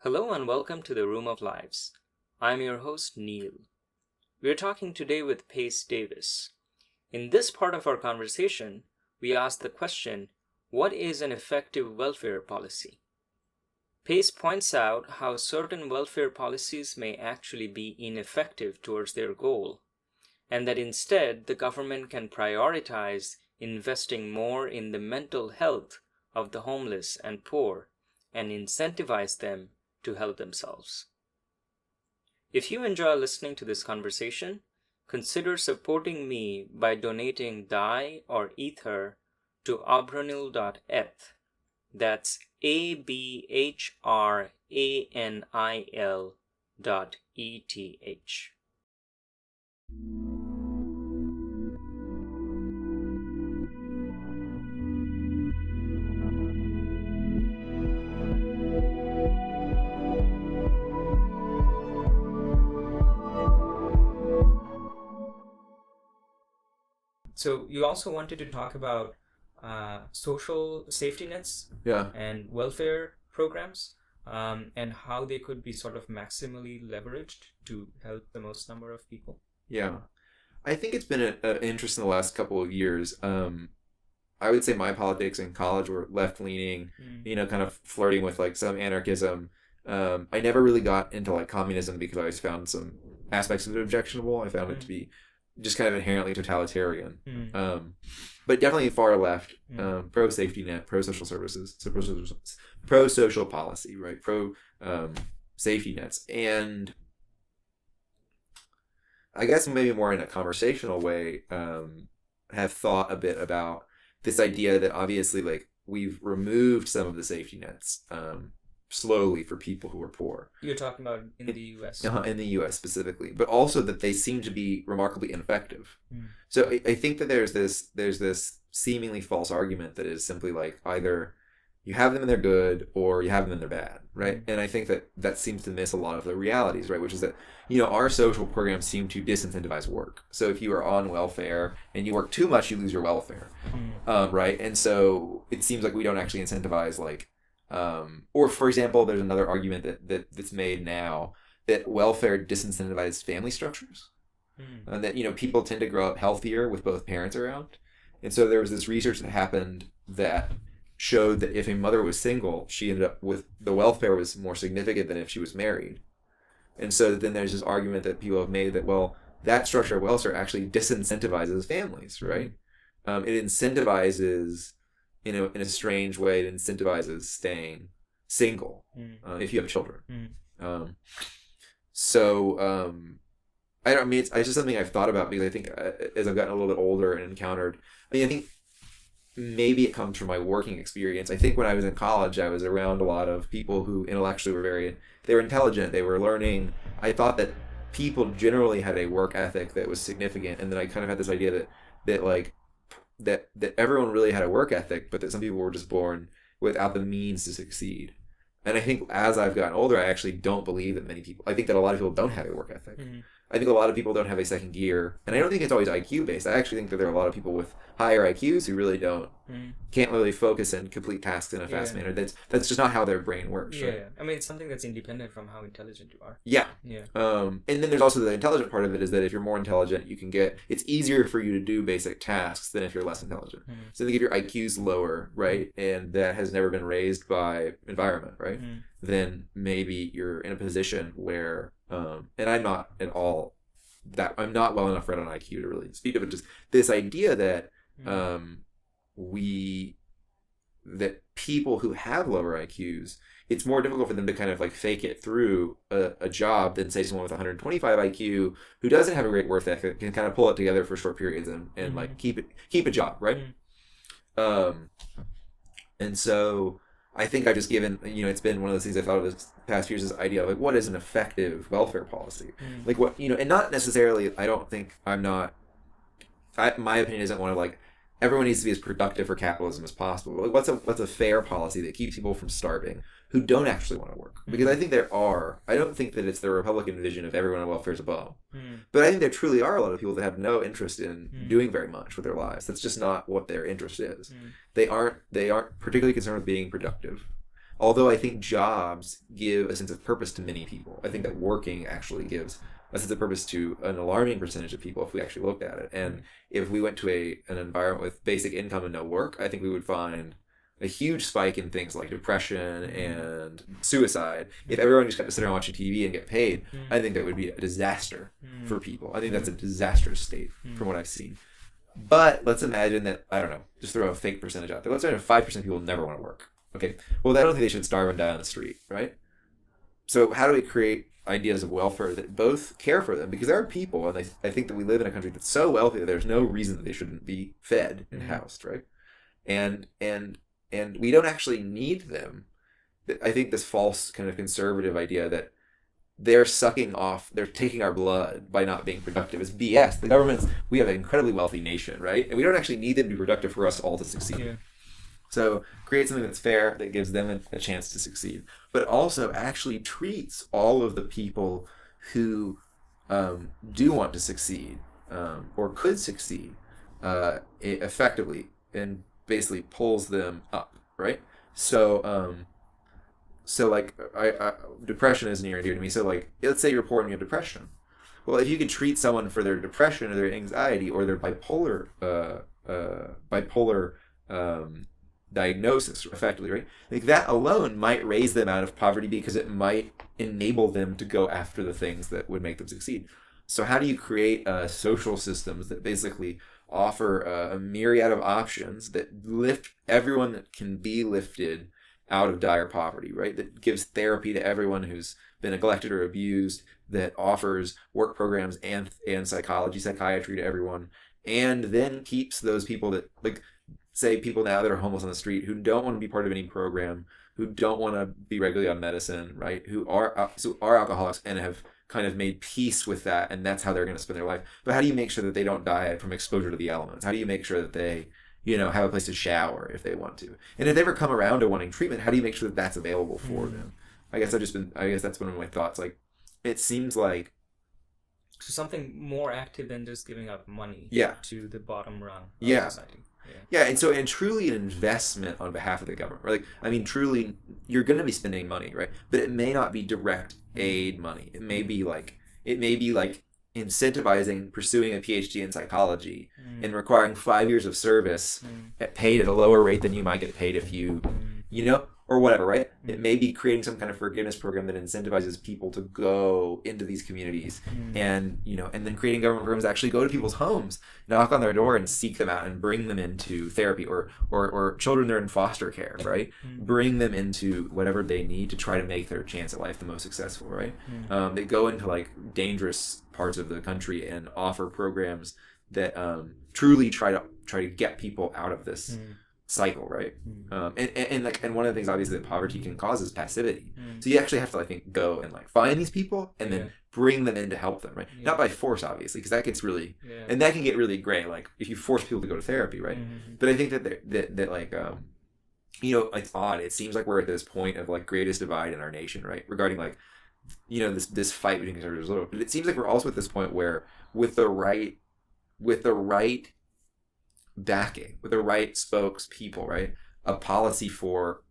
Hello and welcome to the Room of Lives. I'm your host, Neil. We're talking today with Pace Davis. In this part of our conversation, we ask the question, what is an effective welfare policy? Pace points out how certain welfare policies may actually be ineffective towards their goal, and that instead the government can prioritize investing more in the mental health of the homeless and poor and incentivize them to help themselves. If you enjoy listening to this conversation, consider supporting me by donating DAI or Ether to abranil.eth. That's abranil.eth. So you also wanted to talk about social safety nets and welfare programs and how they could be sort of maximally leveraged to help the most number of people. Yeah. I think it's been an interest in the last couple of years. I would say my politics in college were left-leaning, kind of flirting with like some anarchism. I never really got into like communism because I always found some aspects of it objectionable. I found it to be just kind of inherently totalitarian. But definitely far left, pro safety net, pro social services, so pro social policy, right? Pro safety nets. And I guess maybe more in a conversational way, have thought a bit about this idea that obviously like we've removed some of the safety nets slowly for people who are poor. You're talking about in the U.S. In the U.S. specifically, but also that they seem to be remarkably ineffective. So I think that there's this seemingly false argument that is simply like either you have them and they're good or you have them and they're bad, right? And I think that seems to miss a lot of the realities, right? Which is that, our social programs seem to disincentivize work. So if you are on welfare and you work too much, you lose your welfare, right? And so it seems like we don't actually incentivize like, or for example, there's another argument that's made now that welfare disincentivizes family structures, and that people tend to grow up healthier with both parents around. And so there was this research that happened that showed that if a mother was single, she ended up with the welfare was more significant than if she was married. And so then there's this argument that people have made that, well, that structure of welfare actually disincentivizes families, right? It incentivizes, in a strange way, it incentivizes staying single if you have children. It's just something I've thought about because I think as I've gotten a little bit older and encountered, I think maybe it comes from my working experience. I think when I was in college, I was around a lot of people who intellectually they were intelligent, they were learning. I thought that people generally had a work ethic that was significant, and then I kind of had this idea that everyone really had a work ethic, but that some people were just born without the means to succeed. And I think as I've gotten older, I actually don't believe that many people, I think that a lot of people don't have a work ethic. I think a lot of people don't have a second gear, and I don't think it's always IQ based. I actually think that there are a lot of people with higher IQs who really can't really focus and complete tasks in a fast manner. That's just not how their brain works. Yeah, right? I mean, it's something that's independent from how intelligent you are. Yeah. And then there's also the intelligent part of it is that if you're more intelligent, it's easier for you to do basic tasks than if you're less intelligent. So I think if your IQ's lower, right, and that has never been raised by environment, right, then maybe you're in a position where, and I'm not at all I'm not well enough read on IQ to really speak of it. Just this idea that that people who have lower IQs, it's more difficult for them to kind of like fake it through a job than say someone with 125 IQ who doesn't have a great work ethic can kind of pull it together for short periods and like keep a job, right? And so I think I've just given, it's been one of those things I thought of this past few years, this idea of like, what is an effective welfare policy? Like what, and not necessarily, I don't think my opinion isn't one of like, everyone needs to be as productive for capitalism as possible. Like what's a fair policy that keeps people from starving who don't actually want to work? Because I think I don't think that it's the Republican vision of everyone on welfare is a bum. But I think there truly are a lot of people that have no interest in doing very much with their lives. That's just not what their interest is. They aren't particularly concerned with being productive. Although I think jobs give a sense of purpose to many people. I think that working actually gives a sense of purpose to an alarming percentage of people if we actually looked at it. And if we went to an environment with basic income and no work, I think we would find a huge spike in things like depression and suicide. If everyone just got to sit around watching TV and get paid, I think that would be a disaster for people. I think that's a disastrous state from what I've seen. But let's imagine that, I don't know, just throw a fake percentage out there. Let's imagine 5% of people never want to work. Okay, well, I don't think they should starve and die on the street, right? So how do we create ideas of welfare that both care for them? Because there are people, and I think that we live in a country that's so wealthy that there's no reason that they shouldn't be fed and housed, right? And we don't actually need them. I think this false kind of conservative idea that they're taking our blood by not being productive is BS. We have an incredibly wealthy nation, right? And we don't actually need them to be productive for us all to succeed. Yeah. So create something that's fair, that gives them a chance to succeed, but also actually treats all of the people who do want to succeed or could succeed effectively, and basically pulls them up, right? So like depression is near and dear to me. So like, let's say you're poor and you have depression. Well, if you could treat someone for their depression or their anxiety or their bipolar diagnosis effectively, right? Like that alone might raise them out of poverty because it might enable them to go after the things that would make them succeed. So how do you create social systems that basically offer a myriad of options that lift everyone that can be lifted out of dire poverty, right? That gives therapy to everyone who's been neglected or abused, that offers work programs and psychiatry to everyone, and then keeps those people that, like, say people now that are homeless on the street who don't want to be part of any program, who don't want to be regularly on medicine, right? Who are alcoholics and have kind of made peace with that, and that's how they're going to spend their life. But how do you make sure that they don't die from exposure to the elements? How do you make sure that they, have a place to shower if they want to? And if they ever come around to wanting treatment, how do you make sure that that's available for them? I guess that's one of my thoughts. Like, it seems like so something more active than just giving up money to the bottom rung of society. And truly an investment on behalf of the government. Like, I mean, truly, you're going to be spending money, right? But it may not be direct aid money. It may be like incentivizing pursuing a PhD in psychology and requiring 5 years of service paid at a lower rate than you might get paid if you or whatever, right? It may be creating some kind of forgiveness program that incentivizes people to go into these communities and then creating government programs that actually go to people's homes, knock on their door and seek them out and bring them into therapy, or children that are in foster care, right? Bring them into whatever they need to try to make their chance at life the most successful, right? They go into like dangerous parts of the country and offer programs that truly try to get people out of this cycle, right? And one of the things obviously that poverty can cause is passivity. So you actually have to, I think, go and like find these people and then bring them in to help them, right? Not by force, obviously, because that gets really and that can get really gray, like if you force people to go to therapy, right? But I think that like it's odd. It seems like we're at this point of like greatest divide in our nation, right? Regarding like this fight between conservatives and liberals. But it seems like we're also at this point where with the right backing, with the right spokespeople, right? A policy for,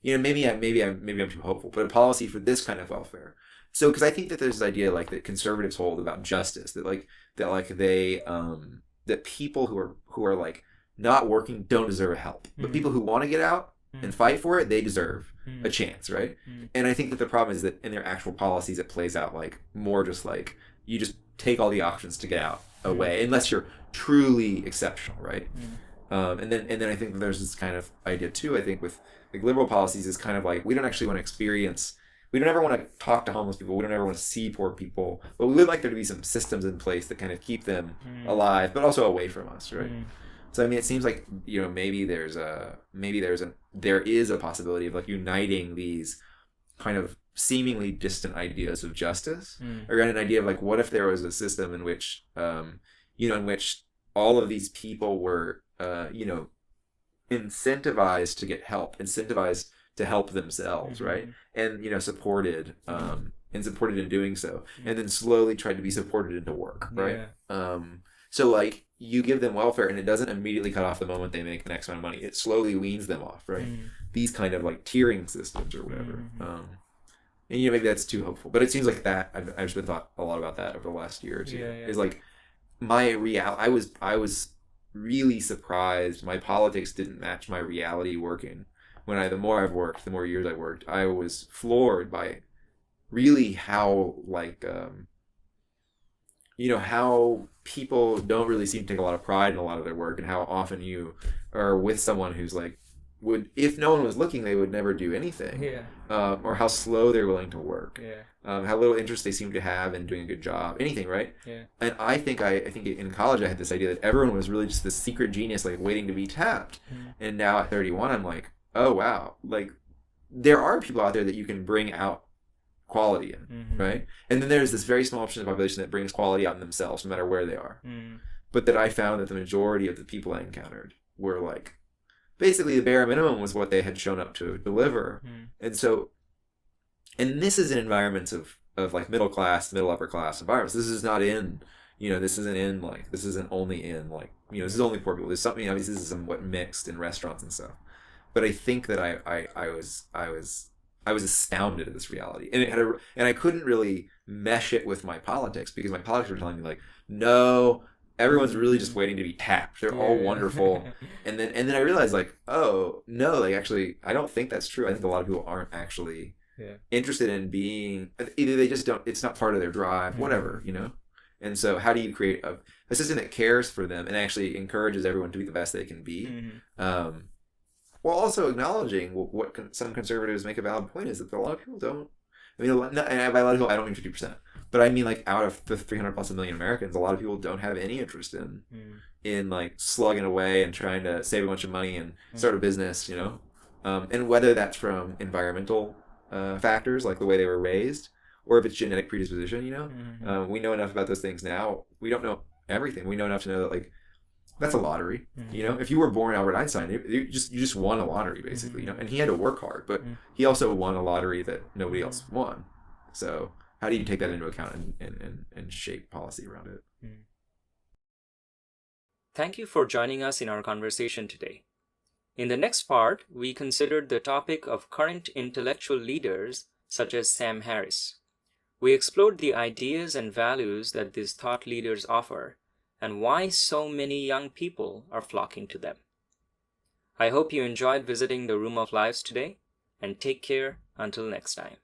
maybe I'm too hopeful, but a policy for this kind of welfare. So, because I think that there's this idea like that conservatives hold about justice, that people who are like not working don't deserve help, but people who want to get out and fight for it, they deserve a chance, right? And I think that the problem is that in their actual policies, it plays out like more just like you just take all the options to get out away, unless you're truly exceptional, right? And then I think there's this kind of idea too. I think with like liberal policies is kind of like we don't actually want to experience. We don't ever want to talk to homeless people. We don't ever want to see poor people. But we would like there to be some systems in place that kind of keep them alive, but also away from us, right? So I mean, it seems like maybe there is a possibility of like uniting these kind of seemingly distant ideas of justice around an idea of like, what if there was a system in which in which all of these people were incentivized to get help, incentivized to help themselves, right? And supported in doing so, and then slowly tried to be supported into work, right? So like you give them welfare and it doesn't immediately cut off the moment they make the next amount of money. It slowly weans them off, right? These kind of like tiering systems or whatever. And maybe that's too hopeful, but it seems like that I've just been thought a lot about that over the last year or two. Is like my I was really surprised my politics didn't match my reality working. The more I've worked, the more years I've worked, I was floored by really how like how people don't really seem to take a lot of pride in a lot of their work, and how often you are with someone who's like if no one was looking, they would never do anything. Or how slow they're willing to work. How little interest they seem to have in doing a good job. Anything, right? And I think in college I had this idea that everyone was really just this secret genius, like waiting to be tapped. And now at 31, I'm like, oh wow, like there are people out there that you can bring out quality in, right? And then there's this very small percent of the population that brings quality out in themselves, no matter where they are. But that I found that the majority of the people I encountered were like, basically the bare minimum was what they had shown up to deliver. And this is in environments of like middle class, middle upper class environments. This is not in, this isn't only in like, this is only poor people. There's something, obviously this is somewhat mixed in restaurants and stuff. But I think that I was astounded at this reality. And I couldn't really mesh it with my politics, because my politics were telling me like, no, everyone's really just waiting to be tapped. They're all wonderful. And then I realized like, oh no, like actually I don't think that's true. I think a lot of people aren't actually interested in being, either they just don't, it's not part of their drive, whatever, And so how do you create a system that cares for them and actually encourages everyone to be the best they can be? While also acknowledging what some conservatives make a valid point is that a lot of people don't. I mean, and by a lot of people, I don't mean 50%, but I mean like out of the 300 plus million Americans, a lot of people don't have any interest in like slugging away and trying to save a bunch of money and start a business, and whether that's from environmental factors, like the way they were raised, or if it's genetic predisposition, we know enough about those things now. We don't know everything. We know enough to know that like, that's a lottery. If you were born Albert Einstein, you just won a lottery basically, and he had to work hard, but he also won a lottery that nobody else won. So how do you take that into account and shape policy around it? Thank you for joining us in our conversation today. In the next part, we considered the topic of current intellectual leaders such as Sam Harris. We explored the ideas and values that these thought leaders offer, and why so many young people are flocking to them. I hope you enjoyed visiting the Room of Lives today, and take care until next time.